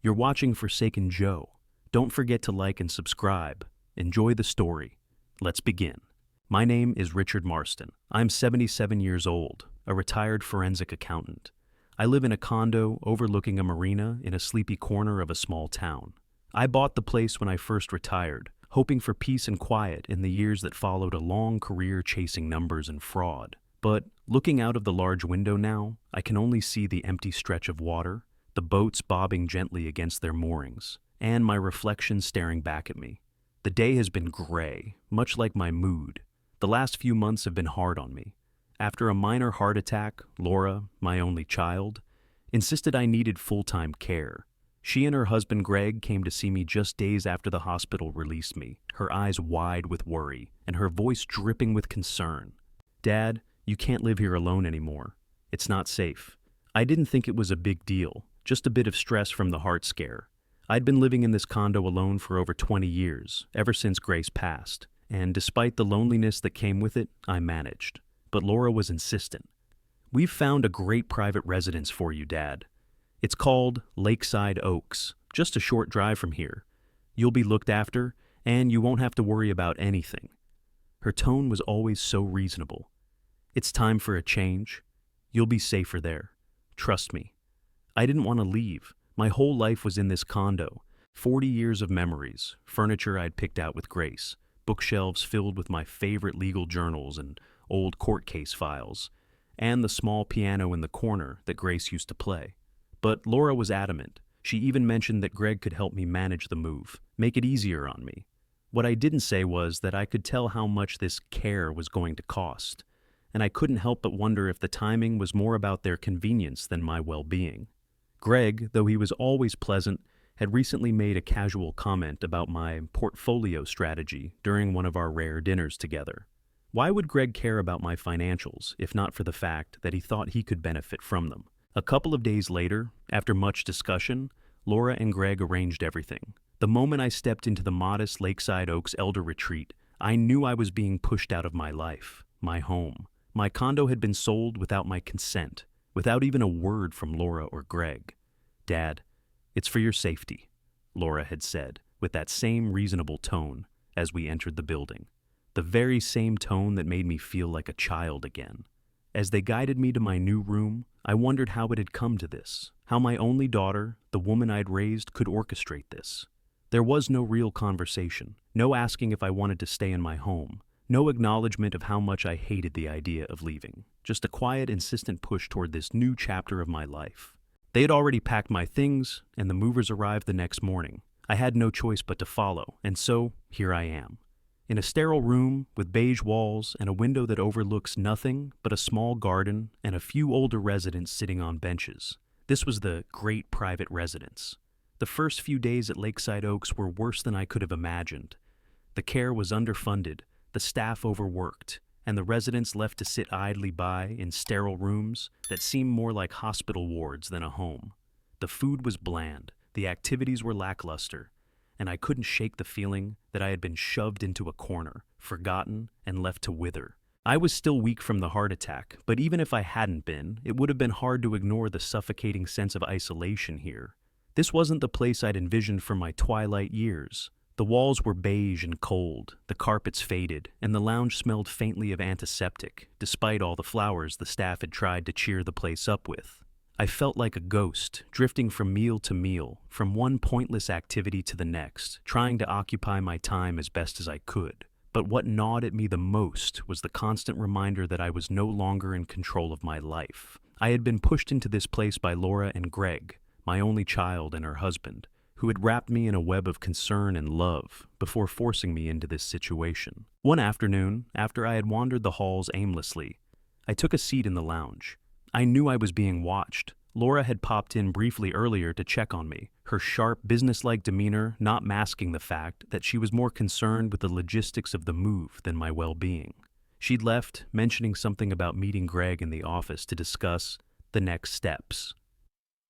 You're watching Forsaken Joe. Don't forget to like and subscribe. Enjoy the story. Let's begin. My name is Richard Marston. I'm 77 years old, a retired forensic accountant. I live in a condo overlooking a marina in a sleepy corner of a small town. I bought the place when I first retired, hoping for peace and quiet in the years that followed a long career chasing numbers and fraud. But looking out of the large window now, I can only see the empty stretch of water, the boats bobbing gently against their moorings, and my reflection staring back at me. The day has been gray, much like my mood. The last few months have been hard on me. After a minor heart attack, Laura, my only child, insisted I needed full-time care. She and her husband Greg came to see me just days after the hospital released me, her eyes wide with worry and her voice dripping with concern. "Dad, you can't live here alone anymore. It's not safe." I didn't think it was a big deal, just a bit of stress from the heart scare. I'd been living in this condo alone for over 20 years, ever since Grace passed, and despite the loneliness that came with it, I managed. But Laura was insistent. "We've found a great private residence for you, Dad. It's called Lakeside Oaks, just a short drive from here. You'll be looked after, and you won't have to worry about anything." Her tone was always so reasonable. "It's time for a change. You'll be safer there. Trust me." I didn't want to leave. My whole life was in this condo. 40 years of memories, furniture I'd picked out with Grace, bookshelves filled with my favorite legal journals and old court case files, and the small piano in the corner that Grace used to play. But Laura was adamant. She even mentioned that Greg could help me manage the move, make it easier on me. What I didn't say was that I could tell how much this care was going to cost, and I couldn't help but wonder if the timing was more about their convenience than my well-being. Greg, though he was always pleasant, had recently made a casual comment about my portfolio strategy during one of our rare dinners together. Why would Greg care about my financials, if not for the fact that he thought he could benefit from them? A couple of days later, after much discussion, Laura and Greg arranged everything. The moment I stepped into the modest Lakeside Oaks elder retreat, I knew I was being pushed out of my life, my home. My condo had been sold without my consent, without even a word from Laura or Greg. "Dad, it's for your safety," Laura had said, with that same reasonable tone as we entered the building. The very same tone that made me feel like a child again. As they guided me to my new room, I wondered how it had come to this, how my only daughter, the woman I'd raised, could orchestrate this. There was no real conversation, no asking if I wanted to stay in my home, no acknowledgement of how much I hated the idea of leaving, just a quiet, insistent push toward this new chapter of my life. They had already packed my things, and the movers arrived the next morning. I had no choice but to follow, and so here I am. In a sterile room with beige walls and a window that overlooks nothing but a small garden and a few older residents sitting on benches. This was the great private residence. The first few days at Lakeside Oaks were worse than I could have imagined. The care was underfunded, the staff overworked, and the residents left to sit idly by in sterile rooms that seemed more like hospital wards than a home. The food was bland, the activities were lackluster, and I couldn't shake the feeling that I had been shoved into a corner, forgotten, and left to wither. I was still weak from the heart attack, but even if I hadn't been, it would have been hard to ignore the suffocating sense of isolation here. This wasn't the place I'd envisioned for my twilight years. The walls were beige and cold, the carpets faded, and the lounge smelled faintly of antiseptic, despite all the flowers the staff had tried to cheer the place up with. I felt like a ghost, drifting from meal to meal, from one pointless activity to the next, trying to occupy my time as best as I could. But what gnawed at me the most was the constant reminder that I was no longer in control of my life. I had been pushed into this place by Laura and Greg, my only child and her husband, who had wrapped me in a web of concern and love before forcing me into this situation. One afternoon, after I had wandered the halls aimlessly, I took a seat in the lounge. I knew I was being watched. Laura had popped in briefly earlier to check on me, her sharp, businesslike demeanor not masking the fact that she was more concerned with the logistics of the move than my well-being. She'd left, mentioning something about meeting Greg in the office to discuss the next steps.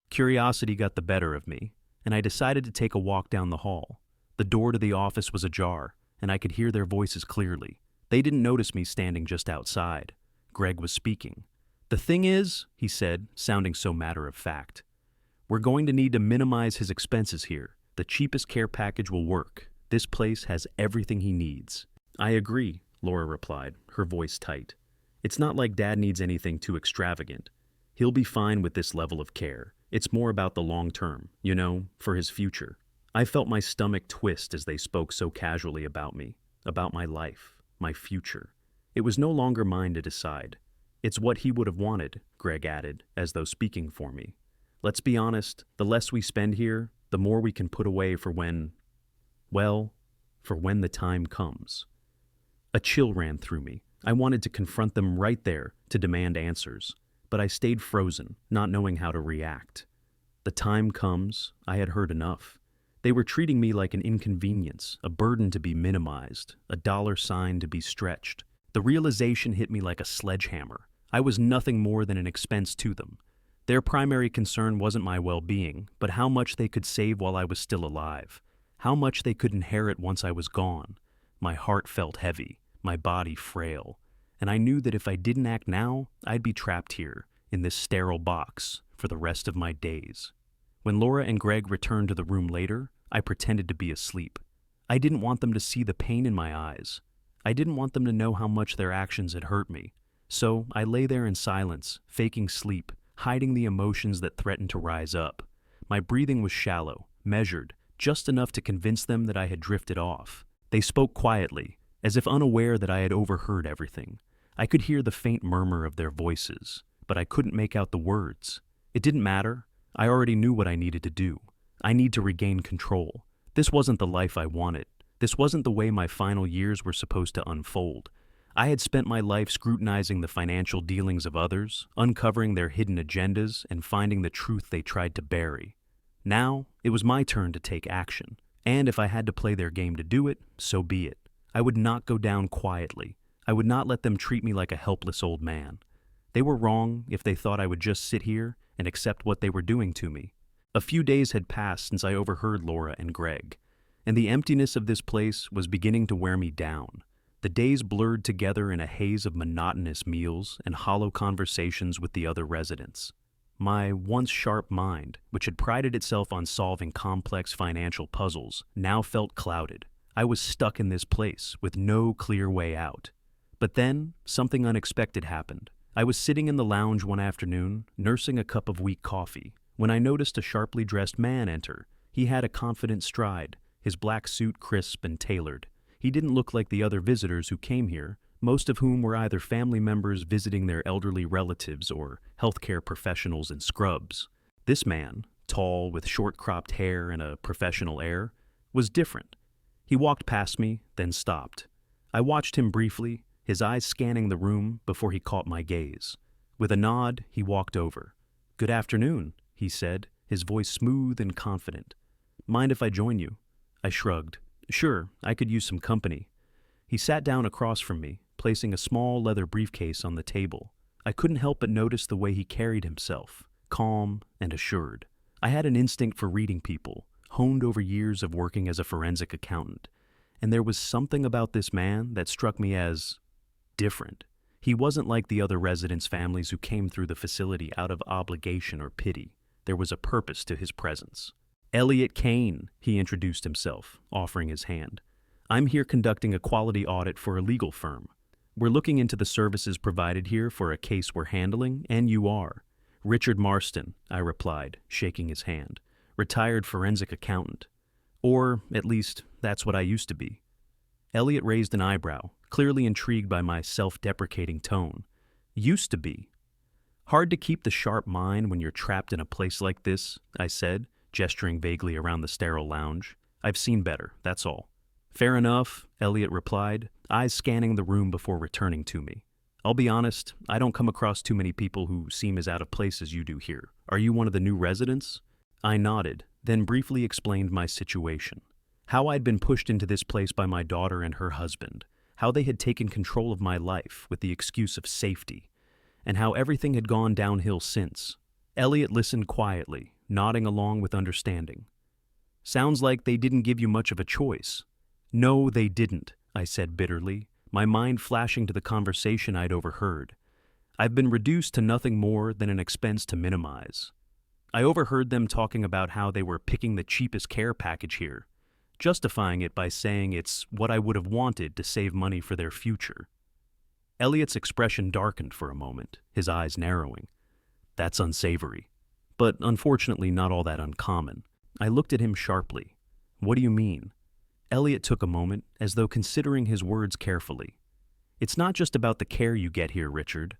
Curiosity got the better of me, and I decided to take a walk down the hall. The door to the office was ajar, and I could hear their voices clearly. They didn't notice me standing just outside. Greg was speaking. "The thing is," he said, sounding so matter-of-fact, We're going to need to minimize his expenses here. The cheapest care package will work. This place has everything he needs." "I agree," Laura replied, her voice tight. "It's not like Dad needs anything too extravagant. He'll be fine with this level of care. It's more about the long term, for his future." I felt my stomach twist as they spoke so casually about me, about my life, my future. It was no longer mine to decide. "It's what he would have wanted," Greg added, as though speaking for me. "Let's be honest, the less we spend here, the more we can put away for when the time comes." A chill ran through me. I wanted to confront them right there, to demand answers. But I stayed frozen, not knowing how to react. The time comes, I had heard enough. They were treating me like an inconvenience, a burden to be minimized, a dollar sign to be stretched. The realization hit me like a sledgehammer. I was nothing more than an expense to them. Their primary concern wasn't my well-being, but how much they could save while I was still alive. How much they could inherit once I was gone. My heart felt heavy, my body frail, and I knew that if I didn't act now, I'd be trapped here, in this sterile box, for the rest of my days. When Laura and Greg returned to the room later, I pretended to be asleep. I didn't want them to see the pain in my eyes. I didn't want them to know how much their actions had hurt me. So I lay there in silence, faking sleep, hiding the emotions that threatened to rise up. My breathing was shallow, measured, just enough to convince them that I had drifted off. They spoke quietly, as if unaware that I had overheard everything. I could hear the faint murmur of their voices, but I couldn't make out the words. It didn't matter. I already knew what I needed to do. I need to regain control. This wasn't the life I wanted. This wasn't the way my final years were supposed to unfold. I had spent my life scrutinizing the financial dealings of others, uncovering their hidden agendas, and finding the truth they tried to bury. Now, it was my turn to take action. And if I had to play their game to do it, so be it. I would not go down quietly. I would not let them treat me like a helpless old man. They were wrong if they thought I would just sit here and accept what they were doing to me. A few days had passed since I overheard Laura and Greg, and the emptiness of this place was beginning to wear me down. The days blurred together in a haze of monotonous meals and hollow conversations with the other residents. My once sharp mind, which had prided itself on solving complex financial puzzles, now felt clouded. I was stuck in this place with no clear way out. But then, something unexpected happened. I was sitting in the lounge one afternoon, nursing a cup of weak coffee, when I noticed a sharply dressed man enter. He had a confident stride, his black suit crisp and tailored. He didn't look like the other visitors who came here, most of whom were either family members visiting their elderly relatives or healthcare professionals in scrubs. This man, tall, with short-cropped hair and a professional air, was different. He walked past me, then stopped. I watched him briefly, his eyes scanning the room before he caught my gaze. With a nod, he walked over. "Good afternoon," he said, his voice smooth and confident. "Mind if I join you?" I shrugged. "Sure, I could use some company." He sat down across from me, placing a small leather briefcase on the table. I couldn't help but notice the way he carried himself, calm and assured. I had an instinct for reading people, honed over years of working as a forensic accountant, and there was something about this man that struck me as different. He wasn't like the other residents' families who came through the facility out of obligation or pity. There was a purpose to his presence. "Elliot Kane," he introduced himself, offering his hand. "I'm here conducting a quality audit for a legal firm. We're looking into the services provided here for a case we're handling, and you are." "Richard Marston," I replied, shaking his hand. "Retired forensic accountant. Or, at least, that's what I used to be." Elliot raised an eyebrow, clearly intrigued by my self-deprecating tone. "Used to be." "Hard to keep the sharp mind when you're trapped in a place like this," I said, gesturing vaguely around the sterile lounge. "I've seen better, that's all." "Fair enough," Elliot replied, eyes scanning the room before returning to me. "I'll be honest, I don't come across too many people who seem as out of place as you do here. Are you one of the new residents?" I nodded, then briefly explained my situation. How I'd been pushed into this place by my daughter and her husband, how they had taken control of my life with the excuse of safety, and how everything had gone downhill since. Elliot listened quietly, nodding along with understanding. "Sounds like they didn't give you much of a choice." "No, they didn't," I said bitterly, my mind flashing to the conversation I'd overheard. "I've been reduced to nothing more than an expense to minimize." I overheard them talking about how they were picking the cheapest care package here, justifying it by saying it's what I would have wanted to save money for their future. Elliot's expression darkened for a moment, his eyes narrowing. That's unsavory, but unfortunately not all that uncommon. I looked at him sharply. What do you mean? Elliot took a moment, as though considering his words carefully. It's not just about the care you get here, Richard.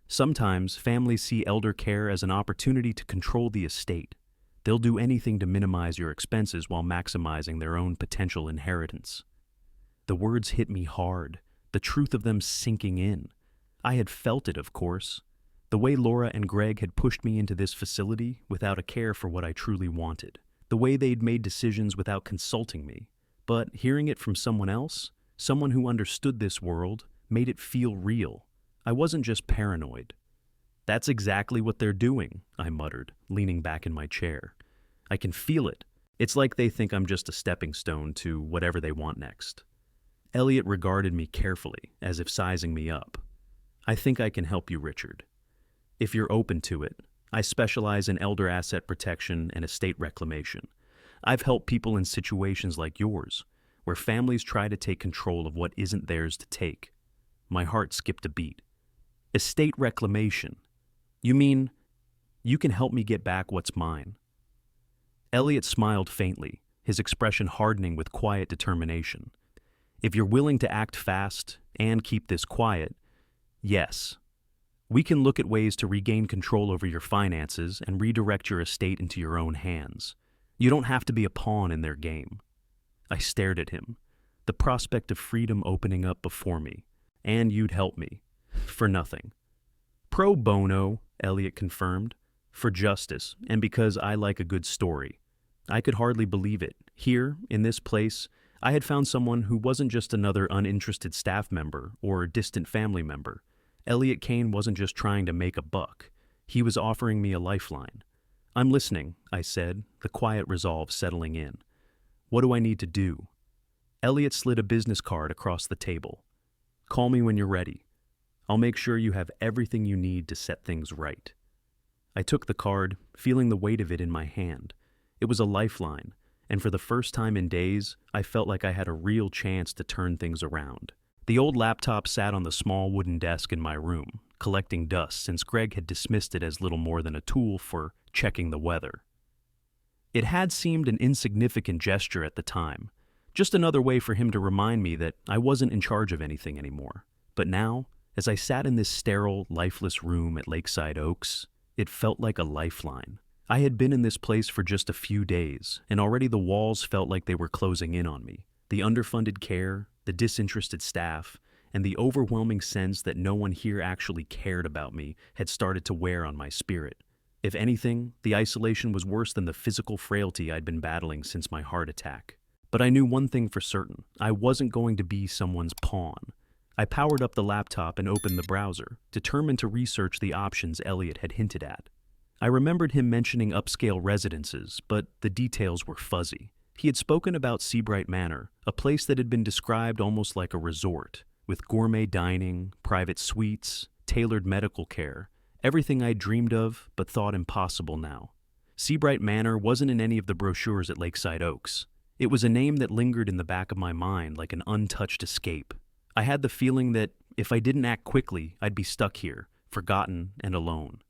Sometimes families see elder care as an opportunity to control the estate. They'll do anything to minimize your expenses while maximizing their own potential inheritance. The words hit me hard, the truth of them sinking in. I had felt it, of course. The way Laura and Greg had pushed me into this facility without a care for what I truly wanted. The way they'd made decisions without consulting me. But hearing it from someone else, someone who understood this world, made it feel real. I wasn't just paranoid. That's exactly what they're doing, I muttered, leaning back in my chair. I can feel it. It's like they think I'm just a stepping stone to whatever they want next. Elliot regarded me carefully, as if sizing me up. I think I can help you, Richard. If you're open to it, I specialize in elder asset protection and estate reclamation. I've helped people in situations like yours, where families try to take control of what isn't theirs to take. My heart skipped a beat. Estate reclamation. You mean, you can help me get back what's mine? Elliot smiled faintly, his expression hardening with quiet determination. If you're willing to act fast and keep this quiet, yes. We can look at ways to regain control over your finances and redirect your estate into your own hands. You don't have to be a pawn in their game. I stared at him, the prospect of freedom opening up before me, and you'd help me. For nothing. Pro bono, Elliot confirmed. For justice, and because I like a good story. I could hardly believe it. Here, in this place, I had found someone who wasn't just another uninterested staff member or distant family member. Elliot Kane wasn't just trying to make a buck. He was offering me a lifeline. I'm listening, I said, the quiet resolve settling in. What do I need to do? Elliot slid a business card across the table. Call me when you're ready. I'll make sure you have everything you need to set things right. I took the card, feeling the weight of it in my hand. It was a lifeline, and for the first time in days, I felt like I had a real chance to turn things around. The old laptop sat on the small wooden desk in my room, collecting dust since Greg had dismissed it as little more than a tool for checking the weather. It had seemed an insignificant gesture at the time, just another way for him to remind me that I wasn't in charge of anything anymore. But now, as I sat in this sterile, lifeless room at Lakeside Oaks, it felt like a lifeline. I had been in this place for just a few days, and already the walls felt like they were closing in on me. The underfunded care, the disinterested staff, and the overwhelming sense that no one here actually cared about me had started to wear on my spirit. If anything, the isolation was worse than the physical frailty I'd been battling since my heart attack. But I knew one thing for certain. I wasn't going to be someone's pawn. I powered up the laptop and opened the browser, determined to research the options Elliot had hinted at. I remembered him mentioning upscale residences, but the details were fuzzy. He had spoken about Seabright Manor, a place that had been described almost like a resort, with gourmet dining, private suites, tailored medical care, everything I'd dreamed of but thought impossible now. Seabright Manor wasn't in any of the brochures at Lakeside Oaks. It was a name that lingered in the back of my mind like an untouched escape. I had the feeling that if I didn't act quickly, I'd be stuck here, forgotten and alone.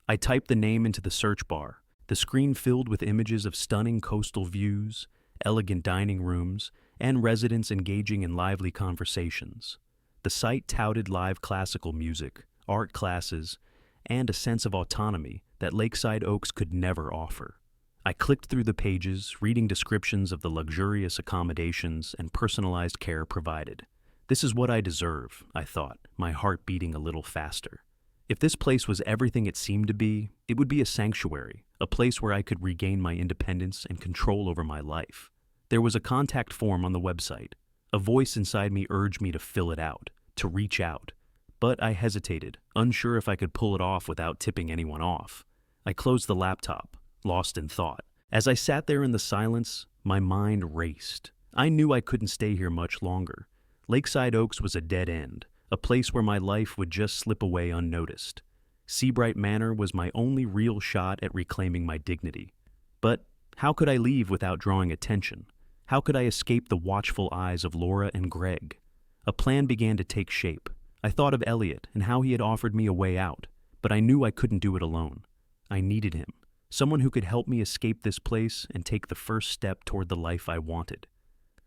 I typed the name into the search bar, the screen filled with images of stunning coastal views, elegant dining rooms, and residents engaging in lively conversations. The site touted live classical music, art classes, and a sense of autonomy that Lakeside Oaks could never offer. I clicked through the pages, reading descriptions of the luxurious accommodations and personalized care provided. This is what I deserve, I thought, my heart beating a little faster. If this place was everything it seemed to be, it would be a sanctuary, a place where I could regain my independence and control over my life. There was a contact form on the website. A voice inside me urged me to fill it out, to reach out. But I hesitated, unsure if I could pull it off without tipping anyone off. I closed the laptop, lost in thought. As I sat there in the silence, my mind raced. I knew I couldn't stay here much longer. Lakeside Oaks was a dead end, a place where my life would just slip away unnoticed. Seabright Manor was my only real shot at reclaiming my dignity. But how could I leave without drawing attention? How could I escape the watchful eyes of Laura and Greg? A plan began to take shape. I thought of Elliot and how he had offered me a way out, but I knew I couldn't do it alone. I needed him, someone who could help me escape this place and take the first step toward the life I wanted.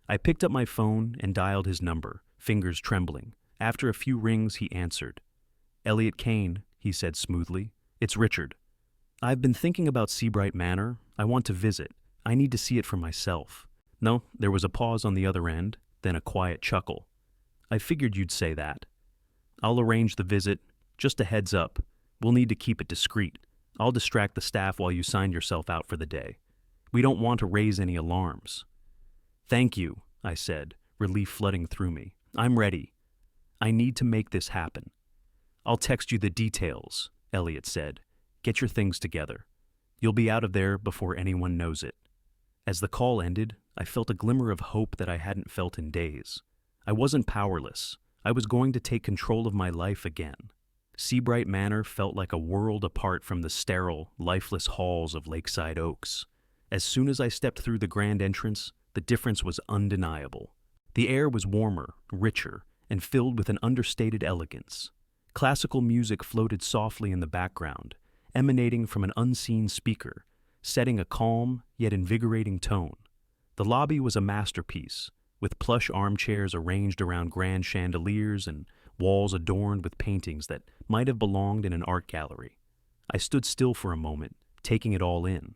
I picked up my phone and dialed his number, fingers trembling. After a few rings, he answered. "Elliot Kane," he said smoothly. "It's Richard. I've been thinking about Seabright Manor. I want to visit. I need to see it for myself." No, there was a pause on the other end, then a quiet chuckle. "I figured you'd say that. I'll arrange the visit. Just a heads up. We'll need to keep it discreet. I'll distract the staff while you sign yourself out for the day. We don't want to raise any alarms." "Thank you," I said, relief flooding through me. "I'm ready. I need to make this happen." "I'll text you the details," Elliot said. "Get your things together. You'll be out of there before anyone knows it." As the call ended, I felt a glimmer of hope that I hadn't felt in days. I wasn't powerless. I was going to take control of my life again. Seabright Manor felt like a world apart from the sterile, lifeless halls of Lakeside Oaks. As soon as I stepped through the grand entrance, the difference was undeniable. The air was warmer, richer, and filled with an understated elegance. Classical music floated softly in the background, emanating from an unseen speaker, setting a calm yet invigorating tone. The lobby was a masterpiece, with plush armchairs arranged around grand chandeliers and walls adorned with paintings that might have belonged in an art gallery. I stood still for a moment, taking it all in.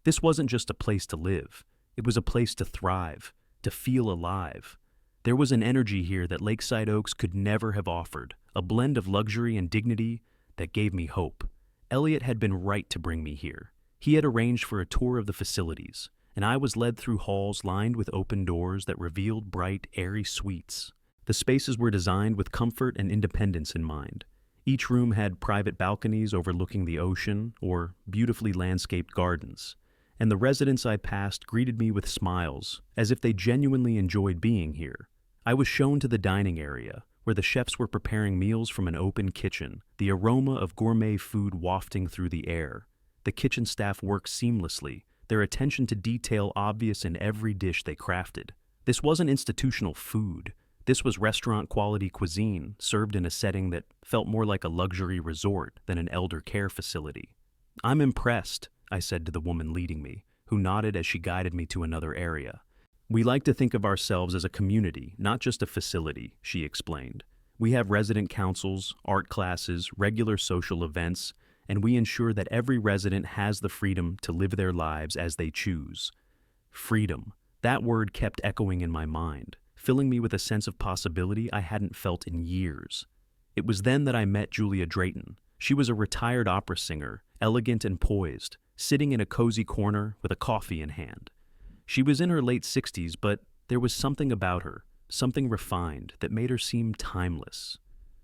This wasn't just a place to live. It was a place to thrive, to feel alive. There was an energy here that Lakeside Oaks could never have offered, a blend of luxury and dignity that gave me hope. Elliot had been right to bring me here. He had arranged for a tour of the facilities, and I was led through halls lined with open doors that revealed bright, airy suites. The spaces were designed with comfort and independence in mind. Each room had private balconies overlooking the ocean or beautifully landscaped gardens, and the residents I passed greeted me with smiles, as if they genuinely enjoyed being here. I was shown to the dining area, where the chefs were preparing meals from an open kitchen, the aroma of gourmet food wafting through the air. The kitchen staff worked seamlessly, their attention to detail obvious in every dish they crafted. This wasn't institutional food. This was restaurant-quality cuisine, served in a setting that felt more like a luxury resort than an elder care facility. "I'm impressed," I said to the woman leading me, who nodded as she guided me to another area. "We like to think of ourselves as a community, not just a facility," she explained. "We have resident councils, art classes, regular social events, and we ensure that every resident has the freedom to live their lives as they choose." Freedom. That word kept echoing in my mind, filling me with a sense of possibility I hadn't felt in years. It was then that I met Julia Drayton. She was a retired opera singer, elegant and poised, sitting in a cozy corner with a coffee in hand. She was in her late 60s, but there was something about her, something refined, that made her seem timeless.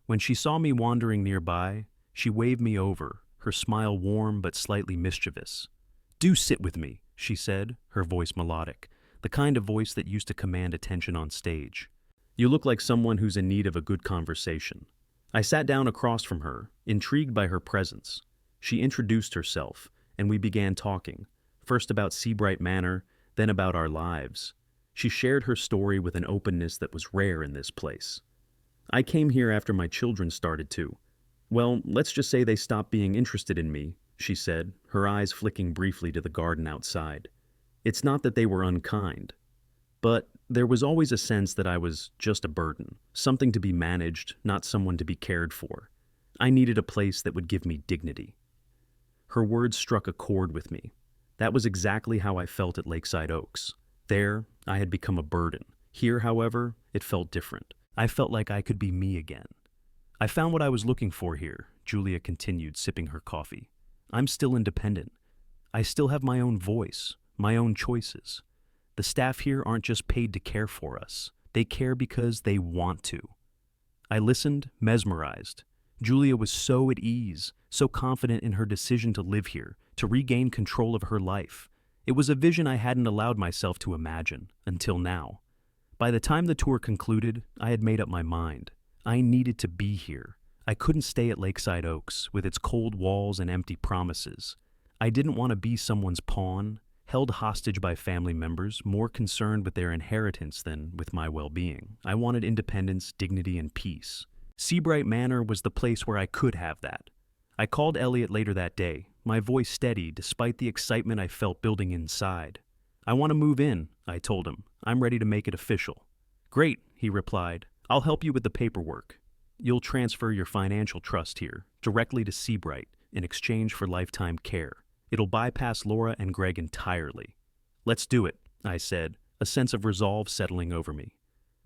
When she saw me wandering nearby, she waved me over, her smile warm but slightly mischievous. "Do sit with me," she said, her voice melodic, the kind of voice that used to command attention on stage. "You look like someone who's in need of a good conversation." I sat down across from her, intrigued by her presence. She introduced herself, and we began talking, first about Seabright Manor, then about our lives. She shared her story with an openness that was rare in this place. "I came here after my children started to. Well, let's just say they stopped being interested in me," she said, her eyes flicking briefly to the garden outside. "It's not that they were unkind, but there was always a sense that I was just a burden, something to be managed, not someone to be cared for. I needed a place that would give me dignity." Her words struck a chord with me. That was exactly how I felt at Lakeside Oaks. There, I had become a burden. Here, however, it felt different. I felt like I could be me again. "I found what I was looking for here," Julia continued, sipping her coffee. "I'm still independent. I still have my own voice, my own choices. The staff here aren't just paid to care for us. They care because they want to." I listened, mesmerized. Julia was so at ease, so confident in her decision to live here, to regain control of her life. It was a vision I hadn't allowed myself to imagine, until now. By the time the tour concluded, I had made up my mind. I needed to be here. I couldn't stay at Lakeside Oaks with its cold walls and empty promises. I didn't want to be someone's pawn, held hostage by family members, more concerned with their inheritance than with my well-being. I wanted independence, dignity, and peace. Seabright Manor was the place where I could have that. I called Elliot later that day, my voice steady despite the excitement I felt building inside. "I want to move in," I told him. "I'm ready to make it official." "Great," he replied. "I'll help you with the paperwork. You'll transfer your financial trust here, directly to Seabright, in exchange for lifetime care. It'll bypass Laura and Greg entirely." "Let's do it," I said, a sense of resolve settling over me.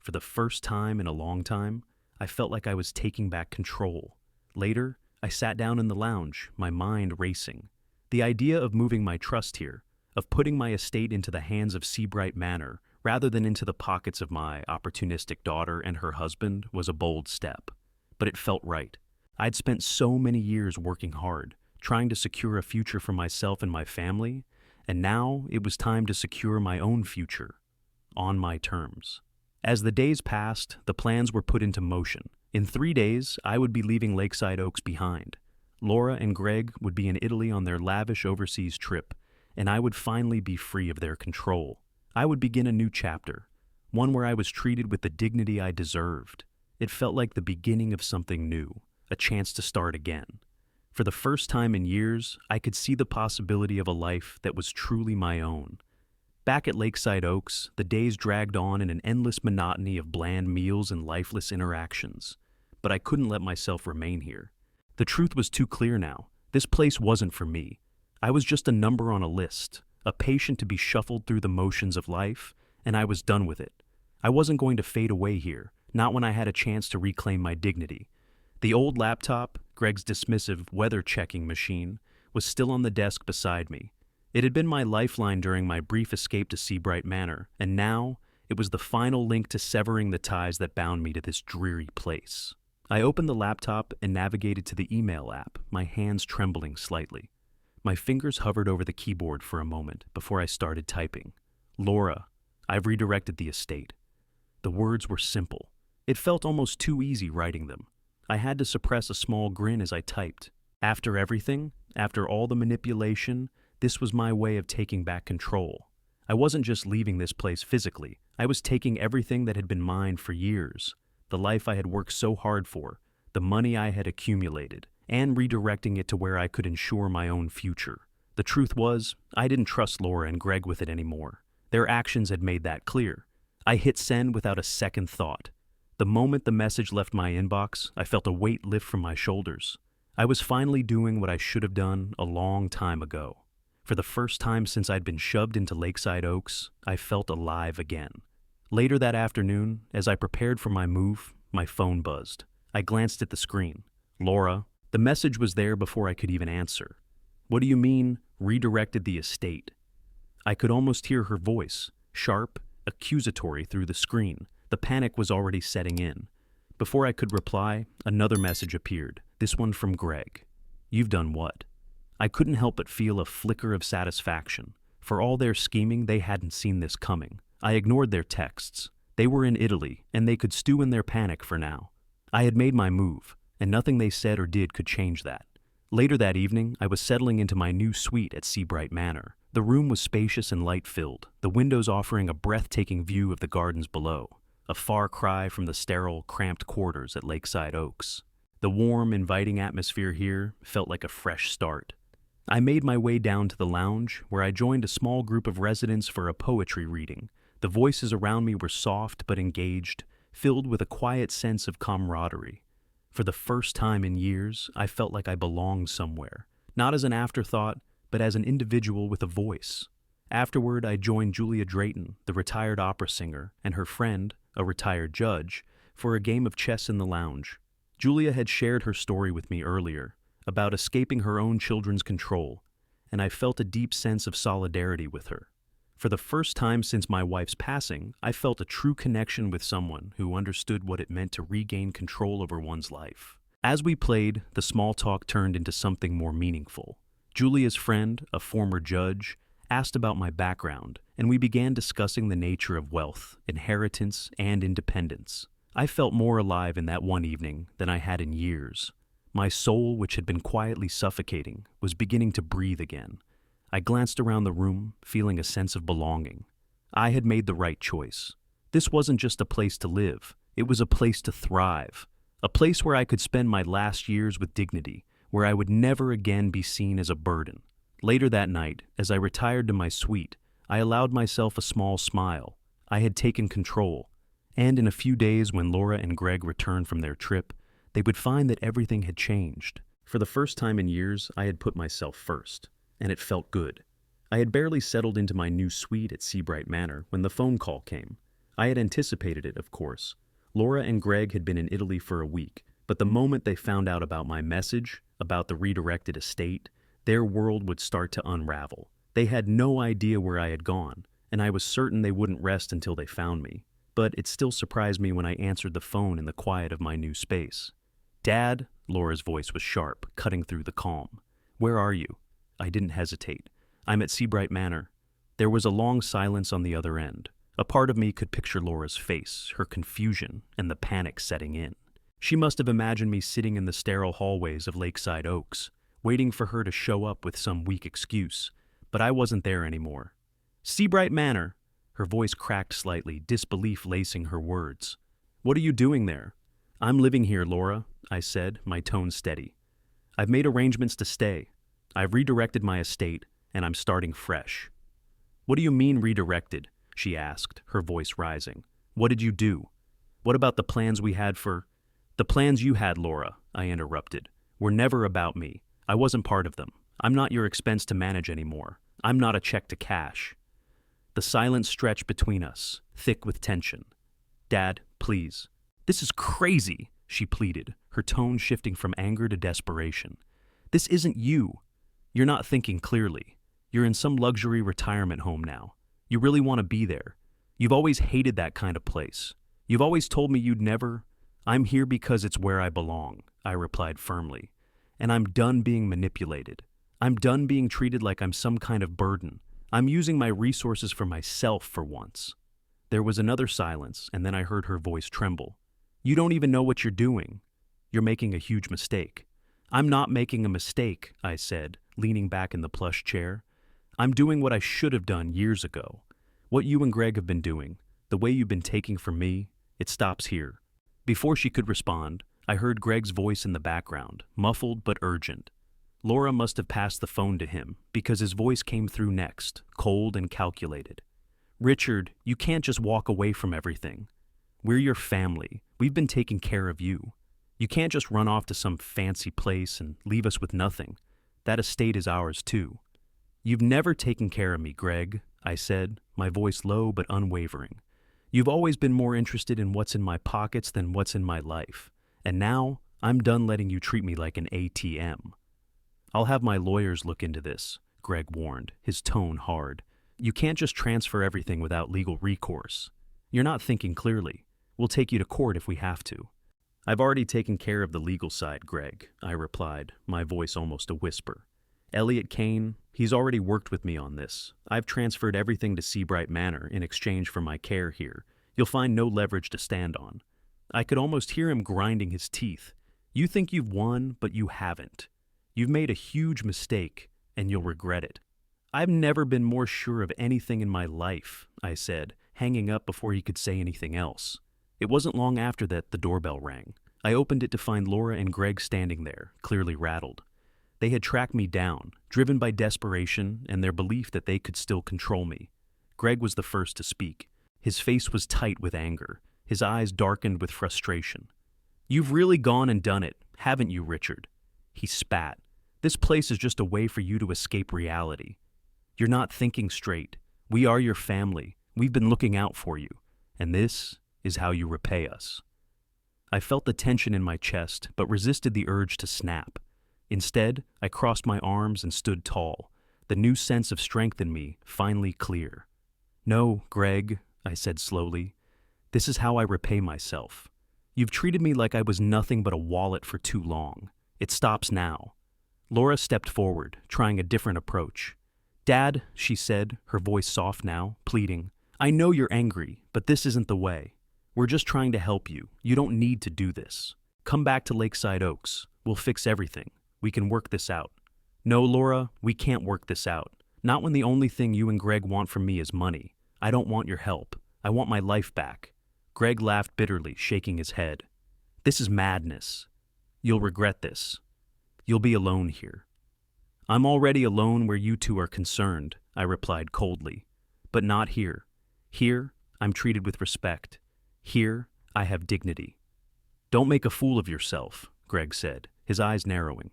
For the first time in a long time, I felt like I was taking back control. Later, I sat down in the lounge, my mind racing. The idea of moving my trust here, of putting my estate into the hands of Seabright Manor rather than into the pockets of my opportunistic daughter and her husband, was a bold step. But it felt right. I'd spent so many years working hard, trying to secure a future for myself and my family, and now it was time to secure my own future, on my terms. As the days passed, the plans were put into motion. In 3 days, I would be leaving Lakeside Oaks behind. Laura and Greg would be in Italy on their lavish overseas trip, and I would finally be free of their control. I would begin a new chapter, one where I was treated with the dignity I deserved. It felt like the beginning of something new, a chance to start again. For the first time in years, I could see the possibility of a life that was truly my own. Back at Lakeside Oaks, the days dragged on in an endless monotony of bland meals and lifeless interactions. But I couldn't let myself remain here. The truth was too clear now. This place wasn't for me. I was just a number on a list, a patient to be shuffled through the motions of life, and I was done with it. I wasn't going to fade away here, not when I had a chance to reclaim my dignity. The old laptop, Greg's dismissive weather-checking machine, was still on the desk beside me. It had been my lifeline during my brief escape to Seabright Manor, and now it was the final link to severing the ties that bound me to this dreary place. I opened the laptop and navigated to the email app, my hands trembling slightly. My fingers hovered over the keyboard for a moment before I started typing. "Laura, I've redirected the estate." The words were simple. It felt almost too easy writing them. I had to suppress a small grin as I typed. After everything, after all the manipulation, this was my way of taking back control. I wasn't just leaving this place physically. I was taking everything that had been mine for years, the life I had worked so hard for, the money I had accumulated, and redirecting it to where I could ensure my own future. The truth was, I didn't trust Laura and Greg with it anymore. Their actions had made that clear. I hit send without a second thought. The moment the message left my inbox, I felt a weight lift from my shoulders. I was finally doing what I should have done a long time ago. For the first time since I'd been shoved into Lakeside Oaks, I felt alive again. Later that afternoon, as I prepared for my move, my phone buzzed. I glanced at the screen. "Laura." The message was there before I could even answer. "What do you mean, redirected the estate?" I could almost hear her voice, sharp, accusatory through the screen. The panic was already setting in. Before I could reply, another message appeared, this one from Greg. "You've done what?" I couldn't help but feel a flicker of satisfaction. For all their scheming, they hadn't seen this coming. I ignored their texts. They were in Italy, and they could stew in their panic for now. I had made my move, and nothing they said or did could change that. Later that evening, I was settling into my new suite at Seabright Manor. The room was spacious and light-filled, the windows offering a breathtaking view of the gardens below, a far cry from the sterile, cramped quarters at Lakeside Oaks. The warm, inviting atmosphere here felt like a fresh start. I made my way down to the lounge, where I joined a small group of residents for a poetry reading. The voices around me were soft but engaged, filled with a quiet sense of camaraderie. For the first time in years, I felt like I belonged somewhere, not as an afterthought, but as an individual with a voice. Afterward, I joined Julia Drayton, the retired opera singer, and her friend, a retired judge, for a game of chess in the lounge. Julia had shared her story with me earlier, about escaping her own children's control, and I felt a deep sense of solidarity with her. For the first time since my wife's passing, I felt a true connection with someone who understood what it meant to regain control over one's life. As we played, the small talk turned into something more meaningful. Julia's friend, a former judge, asked about my background, and we began discussing the nature of wealth, inheritance, and independence. I felt more alive in that one evening than I had in years. My soul, which had been quietly suffocating, was beginning to breathe again. I glanced around the room, feeling a sense of belonging. I had made the right choice. This wasn't just a place to live, it was a place to thrive. A place where I could spend my last years with dignity, where I would never again be seen as a burden. Later that night, as I retired to my suite, I allowed myself a small smile. I had taken control. And in a few days, when Laura and Greg returned from their trip, they would find that everything had changed. For the first time in years, I had put myself first, and it felt good. I had barely settled into my new suite at Seabright Manor when the phone call came. I had anticipated it, of course. Laura and Greg had been in Italy for a week, but the moment they found out about my message, about the redirected estate, their world would start to unravel. They had no idea where I had gone, and I was certain they wouldn't rest until they found me. But it still surprised me when I answered the phone in the quiet of my new space. "Dad," Laura's voice was sharp, cutting through the calm. "Where are you?" I didn't hesitate. "I'm at Seabright Manor." There was a long silence on the other end. A part of me could picture Laura's face, her confusion, and the panic setting in. She must have imagined me sitting in the sterile hallways of Lakeside Oaks, waiting for her to show up with some weak excuse. But I wasn't there anymore. "Seabright Manor." Her voice cracked slightly, disbelief lacing her words. "What are you doing there?" "I'm living here, Laura," I said, my tone steady. "I've made arrangements to stay. I've redirected my estate, and I'm starting fresh." "What do you mean redirected?" she asked, her voice rising. "What did you do? What about the plans we had for—" "The plans you had, Laura," I interrupted, "were never about me. I wasn't part of them. I'm not your expense to manage anymore. I'm not a check to cash." The silence stretched between us, thick with tension. "Dad, please." "This is crazy," she pleaded, her tone shifting from anger to desperation. "This isn't you. You're not thinking clearly. You're in some luxury retirement home now. You really want to be there. You've always hated that kind of place. You've always told me you'd never—" "I'm here because it's where I belong," I replied firmly. "And I'm done being manipulated. I'm done being treated like I'm some kind of burden. I'm using my resources for myself for once." There was another silence, and then I heard her voice tremble. "You don't even know what you're doing. You're making a huge mistake." "I'm not making a mistake," I said, leaning back in the plush chair. "I'm doing what I should have done years ago. What you and Greg have been doing, the way you've been taking from me, it stops here." Before she could respond, I heard Greg's voice in the background, muffled but urgent. Laura must have passed the phone to him, because his voice came through next, cold and calculated. "Richard, you can't just walk away from everything. We're your family. We've been taking care of you. You can't just run off to some fancy place and leave us with nothing. That estate is ours too." "You've never taken care of me, Greg," I said, my voice low but unwavering. "You've always been more interested in what's in my pockets than what's in my life. And now, I'm done letting you treat me like an ATM." "I'll have my lawyers look into this," Greg warned, his tone hard. "You can't just transfer everything without legal recourse. You're not thinking clearly. We'll take you to court if we have to." "I've already taken care of the legal side, Greg," I replied, my voice almost a whisper. "Elliot Kane, he's already worked with me on this. I've transferred everything to Seabright Manor in exchange for my care here. You'll find no leverage to stand on." I could almost hear him grinding his teeth. "You think you've won, but you haven't. You've made a huge mistake, and you'll regret it." "I've never been more sure of anything in my life," I said, hanging up before he could say anything else. It wasn't long after that the doorbell rang. I opened it to find Laura and Greg standing there, clearly rattled. They had tracked me down, driven by desperation and their belief that they could still control me. Greg was the first to speak. His face was tight with anger, his eyes darkened with frustration. "You've really gone and done it, haven't you, Richard?" He spat. "This place is just a way for you to escape reality. You're not thinking straight. We are your family. We've been looking out for you. And this is how you repay us." I felt the tension in my chest, but resisted the urge to snap. Instead, I crossed my arms and stood tall, the new sense of strength in me finally clear. "No, Greg," I said slowly. "This is how I repay myself. You've treated me like I was nothing but a wallet for too long. It stops now." Laura stepped forward, trying a different approach. "Dad," she said, her voice soft now, pleading, "I know you're angry, but this isn't the way. We're just trying to help you. You don't need to do this. Come back to Lakeside Oaks. We'll fix everything. We can work this out. No, Laura, we can't work this out. Not when the only thing you and Greg want from me is money. I don't want your help. I want my life back. Greg laughed bitterly, shaking his head. This is madness. You'll regret this. You'll be alone here. I'm already alone where you two are concerned, I replied coldly. But not here. Here, I'm treated with respect. Here, I have dignity. Don't make a fool of yourself, Greg said, his eyes narrowing.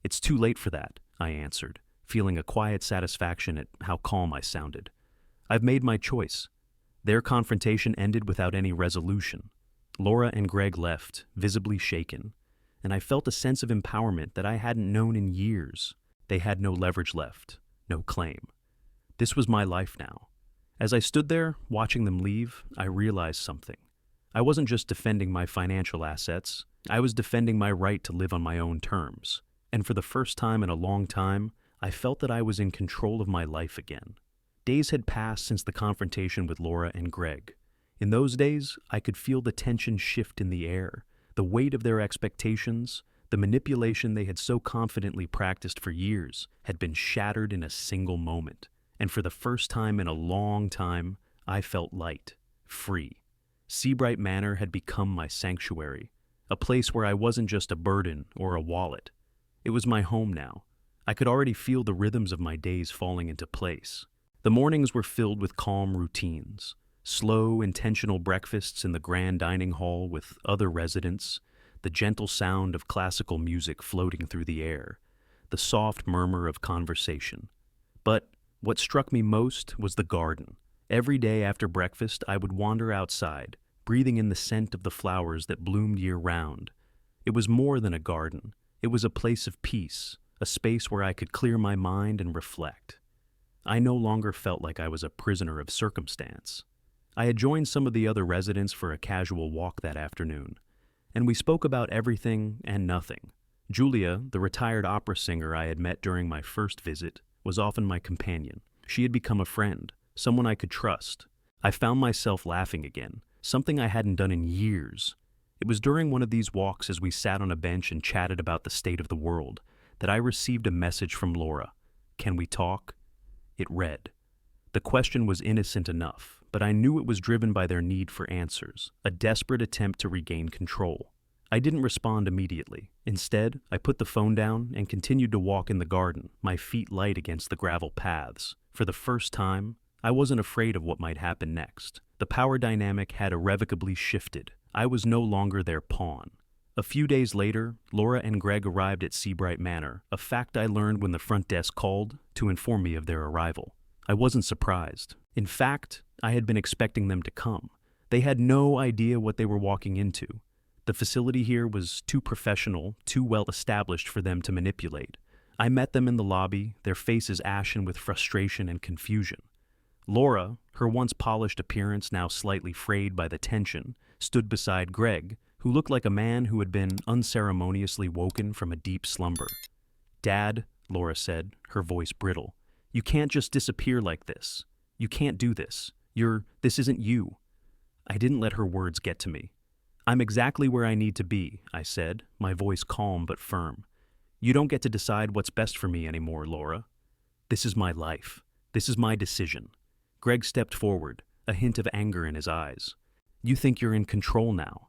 It's too late for that, I answered, feeling a quiet satisfaction at how calm I sounded. I've made my choice. Their confrontation ended without any resolution. Laura and Greg left, visibly shaken, and I felt a sense of empowerment that I hadn't known in years. They had no leverage left, no claim. This was my life now. As I stood there, watching them leave, I realized something. I wasn't just defending my financial assets, I was defending my right to live on my own terms. And for the first time in a long time, I felt that I was in control of my life again. Days had passed since the confrontation with Laura and Greg. In those days, I could feel the tension shift in the air, the weight of their expectations, the manipulation they had so confidently practiced for years had been shattered in a single moment. And for the first time in a long time, I felt light, free. Seabright Manor had become my sanctuary, a place where I wasn't just a burden or a wallet. It was my home now. I could already feel the rhythms of my days falling into place. The mornings were filled with calm routines, slow, intentional breakfasts in the grand dining hall with other residents, the gentle sound of classical music floating through the air, the soft murmur of conversation. But what struck me most was the garden. Every day after breakfast, I would wander outside, breathing in the scent of the flowers that bloomed year-round. It was more than a garden. It was a place of peace, a space where I could clear my mind and reflect. I no longer felt like I was a prisoner of circumstance. I had joined some of the other residents for a casual walk that afternoon, and we spoke about everything and nothing. Julia, the retired opera singer I had met during my first visit, was often my companion. She had become a friend, someone I could trust. I found myself laughing again, something I hadn't done in years. It was during one of these walks as we sat on a bench and chatted about the state of the world that I received a message from Laura. Can we talk? It read. The question was innocent enough, but I knew it was driven by their need for answers, a desperate attempt to regain control. I didn't respond immediately. Instead, I put the phone down and continued to walk in the garden, my feet light against the gravel paths. For the first time, I wasn't afraid of what might happen next. The power dynamic had irrevocably shifted. I was no longer their pawn. A few days later, Laura and Greg arrived at Seabright Manor, a fact I learned when the front desk called to inform me of their arrival. I wasn't surprised. In fact, I had been expecting them to come. They had no idea what they were walking into. The facility here was too professional, too well established for them to manipulate. I met them in the lobby, their faces ashen with frustration and confusion. Laura, her once polished appearance now slightly frayed by the tension, stood beside Greg, who looked like a man who had been unceremoniously woken from a deep slumber. Dad, Laura said, her voice brittle, you can't just disappear like this. You can't do this. This isn't you. I didn't let her words get to me. I'm exactly where I need to be, I said, my voice calm but firm. You don't get to decide what's best for me anymore, Laura. This is my life. This is my decision. Greg stepped forward, a hint of anger in his eyes. You think you're in control now.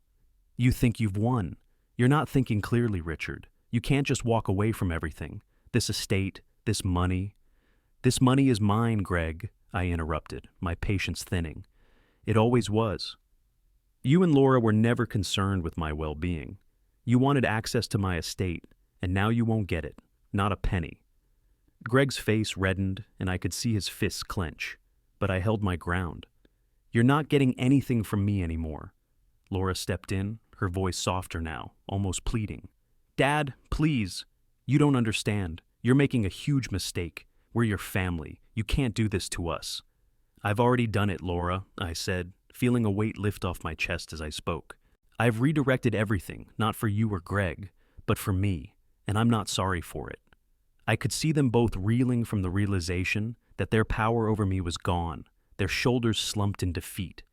You think you've won. You're not thinking clearly, Richard. You can't just walk away from everything. This estate, this money. This money is mine, Greg, I interrupted, my patience thinning. It always was. You and Laura were never concerned with my well-being. You wanted access to my estate, and now you won't get it. Not a penny. Greg's face reddened, and I could see his fists clench, but I held my ground. You're not getting anything from me anymore. Laura stepped in, her voice softer now, almost pleading. Dad, please. You don't understand. You're making a huge mistake. We're your family. You can't do this to us. I've already done it, Laura, I said, feeling a weight lift off my chest as I spoke. I've redirected everything, not for you or Greg, but for me, and I'm not sorry for it. I could see them both reeling from the realization that their power over me was gone, their shoulders slumped in defeat.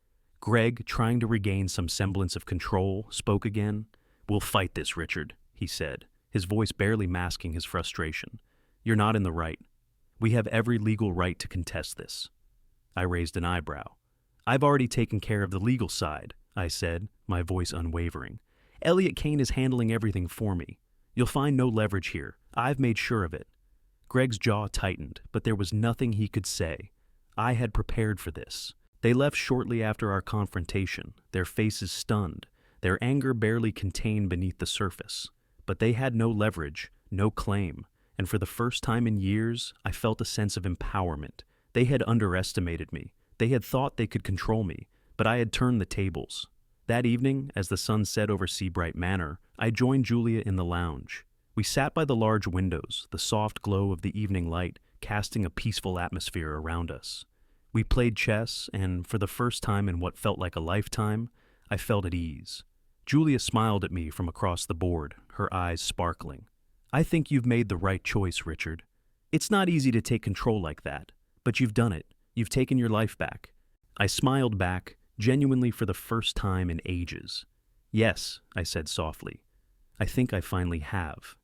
Greg, trying to regain some semblance of control, spoke again. "We'll fight this, Richard," he said, his voice barely masking his frustration. "You're not in the right. We have every legal right to contest this." I raised an eyebrow. "I've already taken care of the legal side," I said, my voice unwavering. "Elliot Kane is handling everything for me. You'll find no leverage here. I've made sure of it." Greg's jaw tightened, but there was nothing he could say. I had prepared for this. They left shortly after our confrontation, their faces stunned, their anger barely contained beneath the surface. But they had no leverage, no claim, and for the first time in years, I felt a sense of empowerment. They had underestimated me. They had thought they could control me, but I had turned the tables. That evening, as the sun set over Seabright Manor, I joined Julia in the lounge. We sat by the large windows, the soft glow of the evening light casting a peaceful atmosphere around us. We played chess, and for the first time in what felt like a lifetime, I felt at ease. Julia smiled at me from across the board, her eyes sparkling. "I think you've made the right choice, Richard. It's not easy to take control like that, but you've done it. You've taken your life back." I smiled back, genuinely for the first time in ages. "Yes," I said softly. "I think I finally have."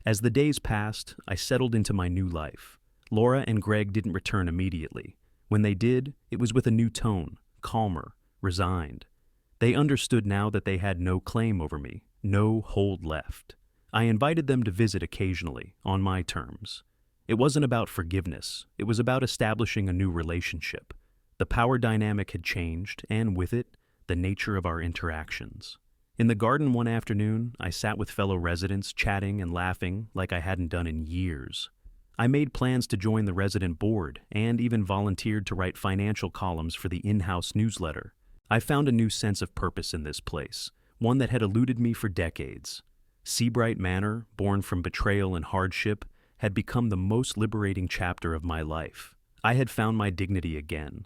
As the days passed, I settled into my new life. Laura and Greg didn't return immediately. When they did, it was with a new tone, calmer, resigned. They understood now that they had no claim over me, no hold left. I invited them to visit occasionally, on my terms. It wasn't about forgiveness, it was about establishing a new relationship. The power dynamic had changed, and with it, the nature of our interactions. In the garden one afternoon, I sat with fellow residents, chatting and laughing like I hadn't done in years. I made plans to join the resident board and even volunteered to write financial columns for the in-house newsletter. I found a new sense of purpose in this place, one that had eluded me for decades. Seabright Manor, born from betrayal and hardship, had become the most liberating chapter of my life. I had found my dignity again,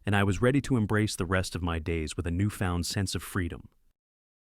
and I was ready to embrace the rest of my days with a newfound sense of freedom.